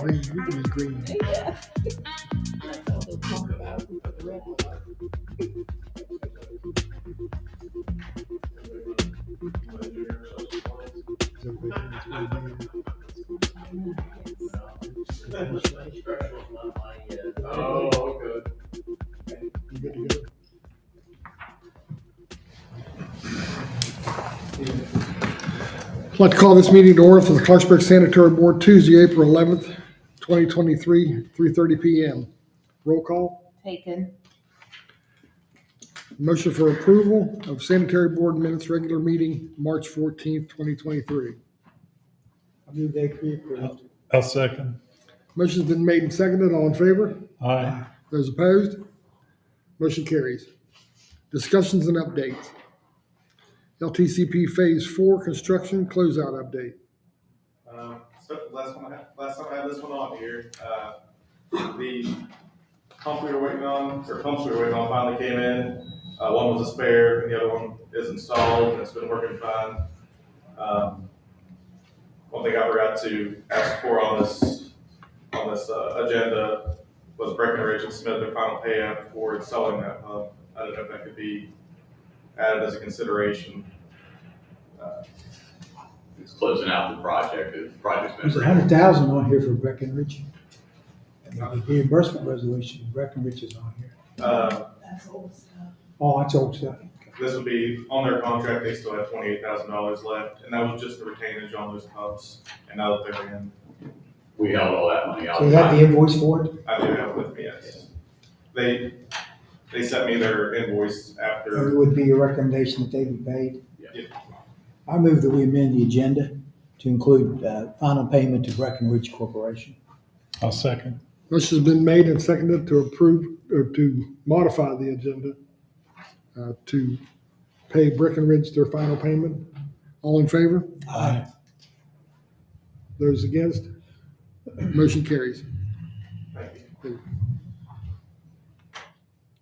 Green, you can be green. Yeah. That's all they'll talk about with the red one. Oh, good. You good to go? I'd like to call this meeting to order for the Clarksburg Sanitary Board, Tuesday, April 11th, 2023, 3:30 p.m. Roll call. Taken. Motion for approval of Sanitary Board minutes, regular meeting, March 14th, 2023. I move they be approved. I'll second. Motion's been made and seconded. All in favor? Aye. Those opposed? Motion carries. Discussions and updates. LTCP Phase 4 construction closeout update. So last time I had this one on here, the pump we were waiting on, or pumps we were waiting on finally came in. One was a spare and the other one is installed and it's been working fine. One thing I forgot to ask for on this agenda was Breckenridge had submitted their final payout for installing that pump. I don't know if that could be added as a consideration. It's closing out the project. The project's been. There's 100,000 on here for Breckenridge. And the reimbursement resolution, Breckenridge is on here. That's old stuff. Oh, that's old stuff. This would be on their contract. They still have $28,000 left, and that was just the retainage on those pumps. And now that they're in, We held all that money out. So you have the invoice for it? I do have it with me. Yes, they sent me their invoice And after. it would be your recommendation that they be paid? Yeah. I move that we amend the agenda to include final payment to Breckenridge Corporation. I'll second. Motion's been made and seconded to approve, or to modify the agenda to pay Breckenridge their final payment. All in favor? Aye. Those against? Motion carries. Thank you.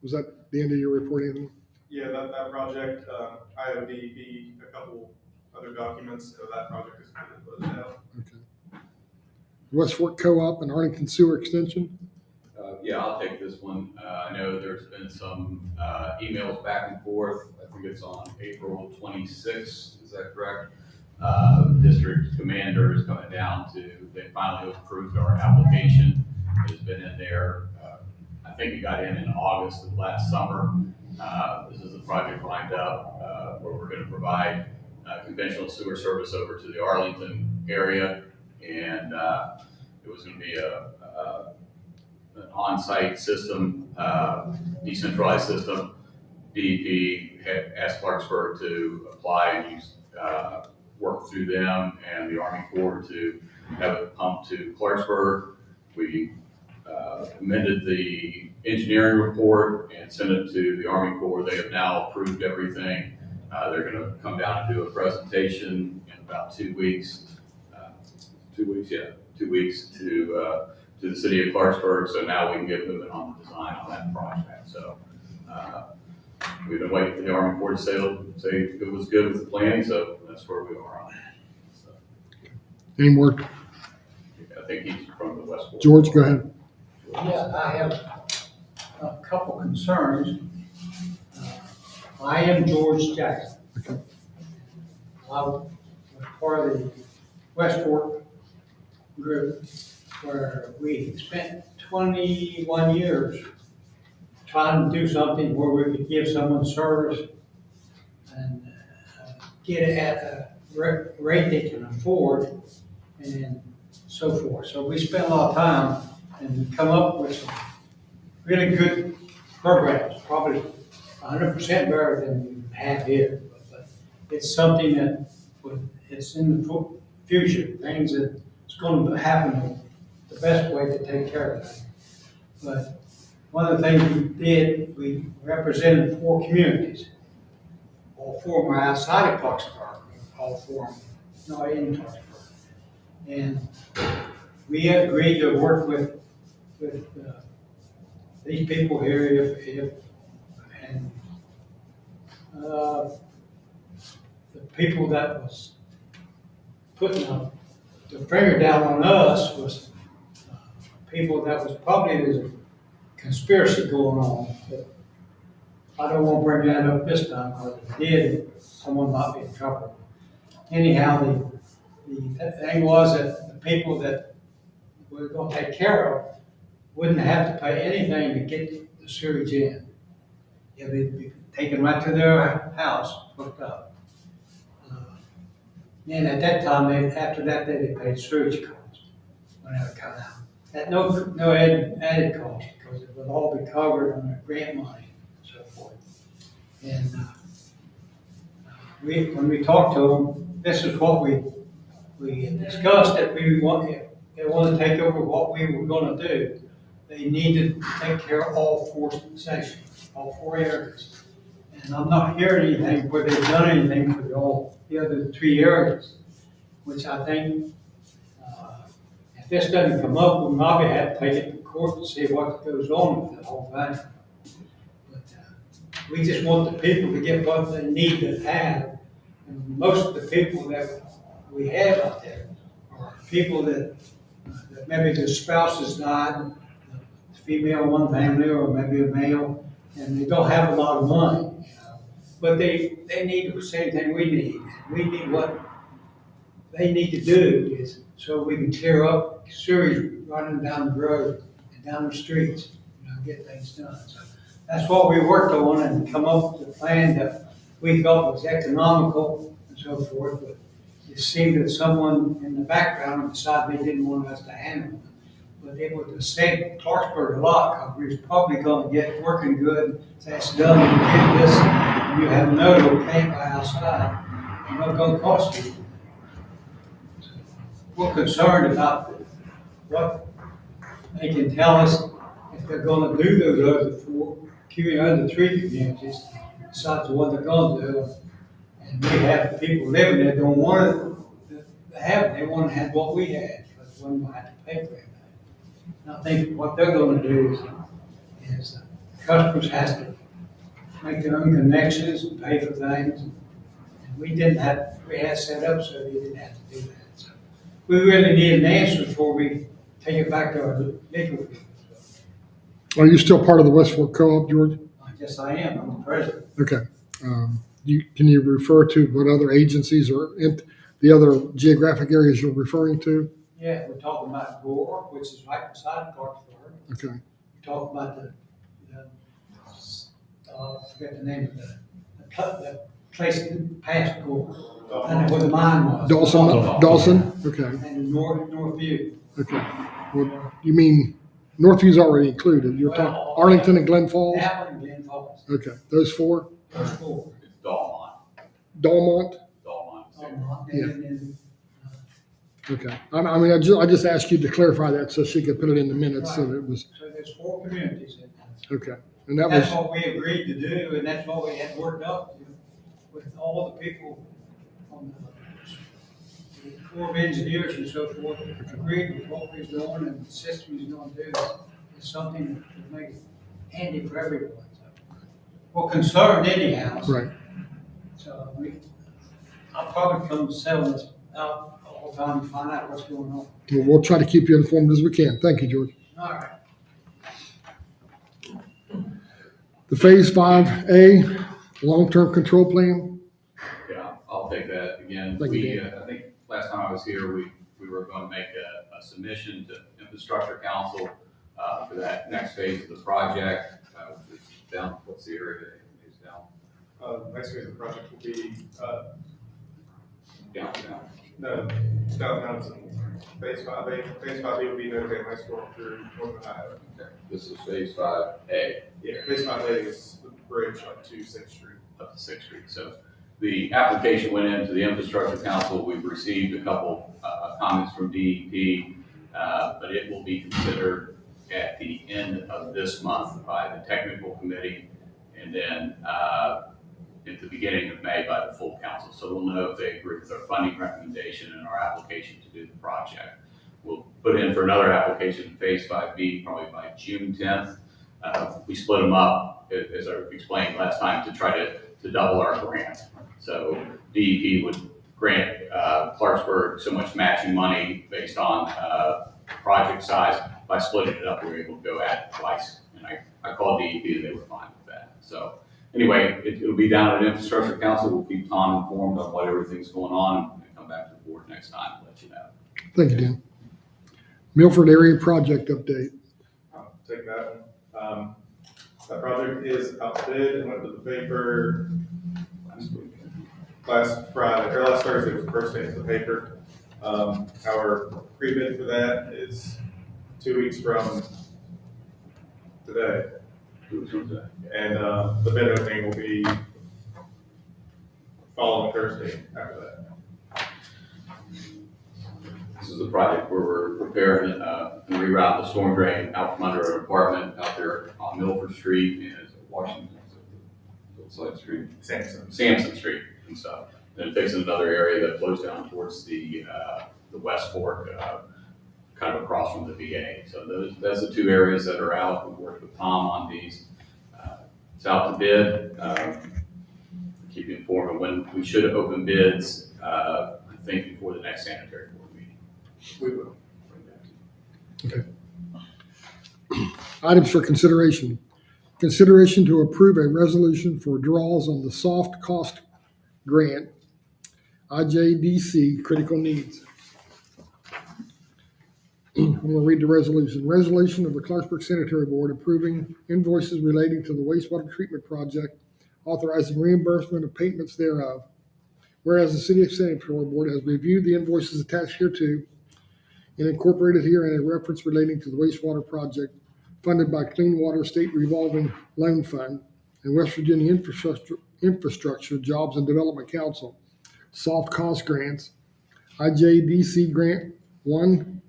Was that the end of your report, Anthony? Yeah, that project, I have a couple other documents, so that project is kind of closed out. Okay. West Fork Co-op and Arlington Sewer Extension. Yeah, I'll take this one. I know there's been some emails back and forth. I think it's on April 26th. Is that correct? District commander is coming down they finally approved our application. It has been in there. I think it got in August of last summer. This is the project lined up where we're going to provide conventional sewer service over to the Arlington area. And it was going to be an on-site system, decentralized system. DEP had asked Clarksburg to apply and use, work through them and the Army Corps to have it pumped to Clarksburg. We amended the engineering report and sent it to the Army Corps. They have now approved everything. They're going to come down and do a presentation in about 2 weeks. 2 weeks, yeah, 2 weeks to the city of Clarksburg. So now we can get moving on the design on that project. So we've been waiting for the Army Corps to say it was good with the planning. So that's where we are on that. So Any more? I think he's from the West Fork. George, go ahead. Yeah, I have a couple concerns. I am George Jackson. Okay. I was part of the West Fork group where we spent 21 years trying to do something where we could give someone service and get it at a rate they can afford and so forth. So we spent a lot of time and come up with some really good programs, probably 100% better than we have here. But it's something that it's in the future, things that's going to happen the best way to take care of that. But one of the things we did, we represented 4 communities. All 4 were outside of Clarksburg, all 4 not in Clarksburg. And we agreed to work with these people here, and the people that was putting the finger down on us was people that was probably there's a conspiracy going on. But I don't want to bring that up this time, because if it did, someone might be in trouble. Anyhow, the thing was that the people that we were going to take care of wouldn't have to pay anything to get the sewage in. It'd be taken right to their house, hooked up. And at that time, after that, they paid sewage costs whenever it come out. At no added cost, because it would all be covered on the grant money and so forth. And when we talked to them, this is what we discussed, that we want, if they want to take over what we were going to do, they needed to take care of all 4 stations, all 4 areas. And I'm not hearing anything where they've done anything for the other 3 areas, which I think, if this doesn't come up, we might have to take it to court to see what goes on with the whole thing. But we just want the people to get what they need to have. And most of the people that we have out there are people that maybe their spouses died, female in one family or maybe a male, and they don't have a lot of money, you know. But they need the same thing we need. We need what they need to do is so we can clear up sewage running down the road and down the streets, you know, get things done. So that's what we worked on and come up with a plan that we thought was economical and so forth. But it seemed that someone in the background decided they didn't want us to handle it. But it would have saved Clarksburg a lot, because we was probably going to get working good. That's done, you get this, and you have no to pay it by outside. It's not going to cost you. So we're concerned about what they can tell us if they're going to do those other 3 communities, besides the one they're going to do. And we have people living there don't want to have it. They want to have what we had, but we don't have to pay for it. I think what they're going to do is customers has to make their own connections and pay for things. And we had set up so they didn't have to do that. So we really need an answer before we take it back to our legal people. Are you still part of the West Fork Co-op, George? I guess I am. I'm the president. Okay. Can you refer to what other agencies or the other geographic areas you're referring to? Yeah, we're talking about Gore, which is right beside Clarksburg. Okay. We talk about I forget the name of the place past Gore, and where the mine was. Dawson? Okay. And Northview. Okay. Well, you mean Northview's already included. You're talking Arlington and Glen Falls? That one, Glen Falls. Okay. Those 4? Those 4. It's Dalmont. Dalmont? Yeah. And Okay. I mean, I just asked you to clarify that so she could put it in the minutes so that it was, so there's 4 communities in that. okay. And that That's was, what we agreed to do, and that's what we had worked up with all the people on Corps of Engineers and so forth agreed with what we're doing and the system he's gonna do is something that would make it handy for everyone. Well, concerned anyhow. Right. So I'll probably come sell this out all the time to find out what's going on. We'll try to keep you informed as we can. Thank you, George. All right. The Phase 5A, long-term control plan. Yeah, I'll take that again. Thank you, I think last time I was here, we were going to make a submission to Infrastructure Council for that next phase of the project, which is down, what's the area? It's down, Next phase of the project will be, down. downtown, phase 5A. Phase 5A will be Notre Dame High School through Northern Ohio. Okay. This is phase 5A. Yeah, phase 5A is the bridge up to 6th Street. Up to 6th Street. So the application went into the Infrastructure Council. We've received a couple comments from DEP, but it will be considered at the end of this month by the technical committee, and then at the beginning of May by the full council. So we'll know if they agree with our funding recommendation and our application to do the project. We'll put in for another application, phase 5B, probably by June 10th. We split them up, as I explained last time, to try to double our grant. So DEP would grant Clarksburg so much matching money based on project size. By splitting it up, we were able to go at it twice. And I called DEP and they were fine with that. So anyway, it'll be down at Infrastructure Council. We'll keep Tom informed on what everything's going on and come back to the board next time and let you know. Thank you, Dan. Milford area project update. I'll take that one. That project is out to bid and went to the paper last Friday, or last Thursday was the first day of the paper. Our pre-bid for that is 2 weeks from today. And the bid opening will be following Thursday after that. This is the project where we're repairing and reroute the storm drain out from under an apartment out there on Milford Street and Washington, Hillside Street, Sampson Street and stuff. Then fixing another area that flows down towards the West Fork, kind of across from the VA. So that's the two areas that are out. We worked with Tom on these. It's out to bid. Keep you informed of when we should open bids, I think before the next sanitary board meeting. We will. Items for consideration. Consideration to approve a resolution for draws on the soft cost grant, IJDC critical needs. I'm going to read the resolution. Resolution of the Clarksburg Sanitary Board approving invoices relating to the wastewater treatment project, authorizing reimbursement of payments thereof. Whereas the City of Sanitary Board has reviewed the invoices attached hereto and incorporated herein a reference relating to the wastewater project funded by Clean Water State Revolving Loan Fund and West Virginia Infrastructure Jobs and Development Council, soft cost grants, IJDC Grant 1,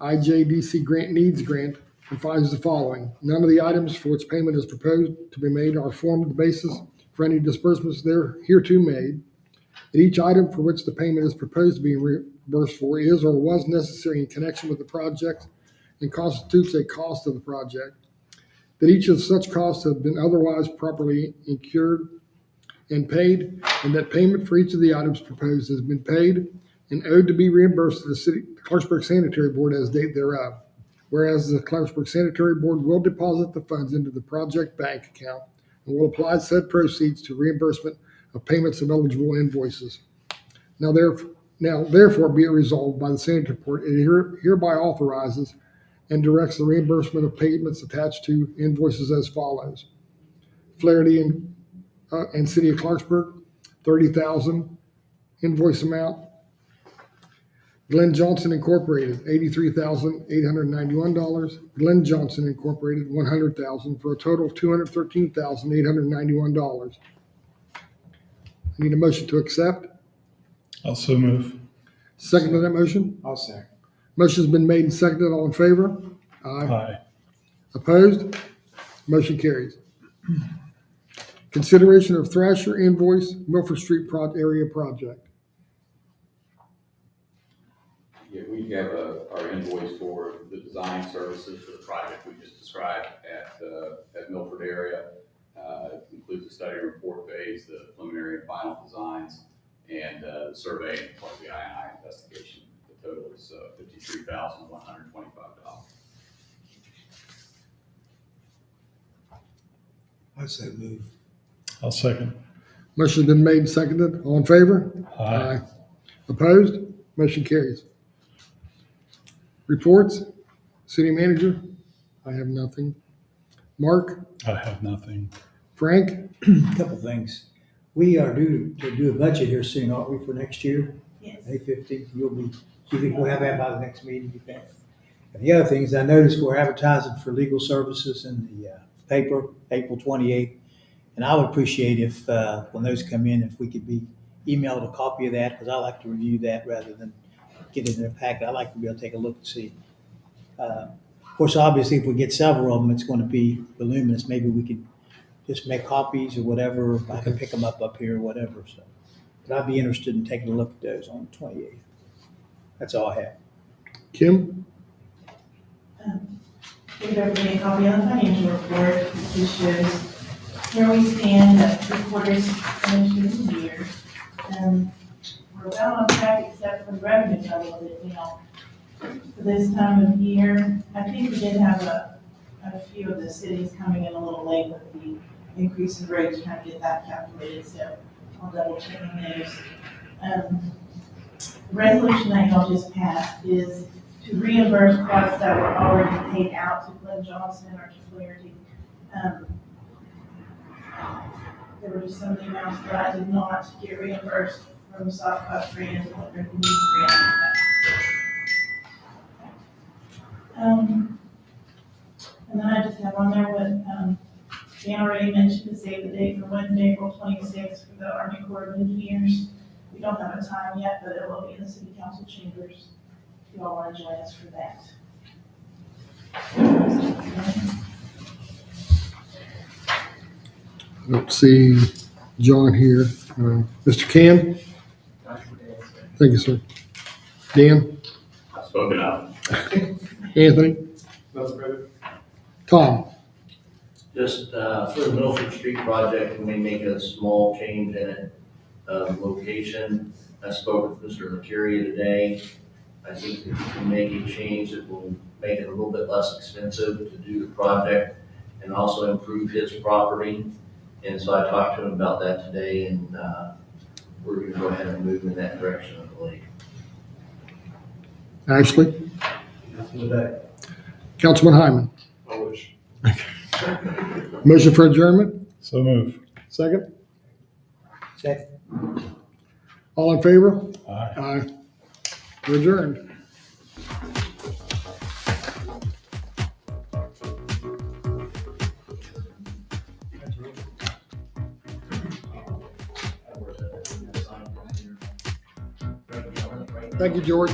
IJDC Grant Needs Grant, and finds the following. None of the items for which payment is proposed to be made are formed the basis for any disbursements hereto made. That each item for which the payment is proposed to be reimbursed for is or was necessary in connection with the project and constitutes a cost of the project. That each of such costs have been otherwise properly incurred and paid, and that payment for each of the items proposed has been paid and owed to be reimbursed to the Clarksburg Sanitary Board as date thereof. Whereas the Clarksburg Sanitary Board will deposit the funds into the project bank account and will apply said proceeds to reimbursement of payments of eligible invoices. Now therefore be it resolved by the Sanitary Board, it hereby authorizes and directs the reimbursement of payments attached to invoices as follows. Flaherty and City of Clarksburg, $30,000 invoice amount. Glenn Johnson Incorporated, $83,891. Glenn Johnson Incorporated, $100,000 for a total of $213,891. I need a motion to accept. Also move. Second to that motion. I'll second. Motion's been made and seconded. All in favor? Aye. Opposed? Motion carries. Consideration of Thrasher invoice, Milford Street area project. Yeah, we have our invoice for the design services for the project we just described at Milford area. It includes the study report phase, the preliminary and final designs, and the survey and part of the I&I investigation. The total is $53,125. I say move. I'll second. Motion's been made and seconded. All in favor? Aye. Opposed? Motion carries. Reports? City manager? I have nothing. Mark? I have nothing. Frank? Couple things. We are due to do a budget here soon, aren't we, for next year? Yes. May 15th, you think we'll have that by the next meeting, you think? And the other thing is, I noticed we're advertising for legal services in the paper, April 28th. And I would appreciate if, when those come in, if we could be emailed a copy of that, because I like to review that rather than get it in a packet. I like to be able to take a look and see. Of course, obviously, if we get several of them, it's going to be voluminous. Maybe we could just make copies or whatever. I can pick them up here or whatever. So, but I'd be interested in taking a look at those on the 28th. That's all I have. Kim? Give everybody a copy of the financial report, which shows where we stand at 3/4 finished the year. We're about on track except for the revenue side of it, for this time of year. I think we did have a few of the cities coming in a little late with the increase in rates, trying to get that calculated, so I'll double check on those. The resolution that y'all just passed is to reimburse costs that were already paid out to Glenn Johnson or to Flaherty. There were just some of the amounts that I did not get reimbursed from the soft cost grant and what the needs grant. And then I just have on there what, Dan already mentioned, to save the date for Wednesday, April 26th for the Army Corps of Engineers. We don't have a time yet, but it will be in the city council chambers. If you all want to join us for that. I don't see John here. Mr. Can? Thank you, sir. Dan? I've spoken up. Anthony? Nothing further. Tom? Just for the Milford Street project, we may make a small change in it, location. I spoke with Mr. Materia today. I think that we can make a change that will make it a little bit less expensive to do the project and also improve his property. And so I talked to him about that today, and we're going to go ahead and move in that direction, I believe. Ashley? Nothing today. Councilman Hyman? I wish. Motion for adjournment? So move. Second? Second. All in favor? Aye. Aye. We're adjourned. Thank you, George.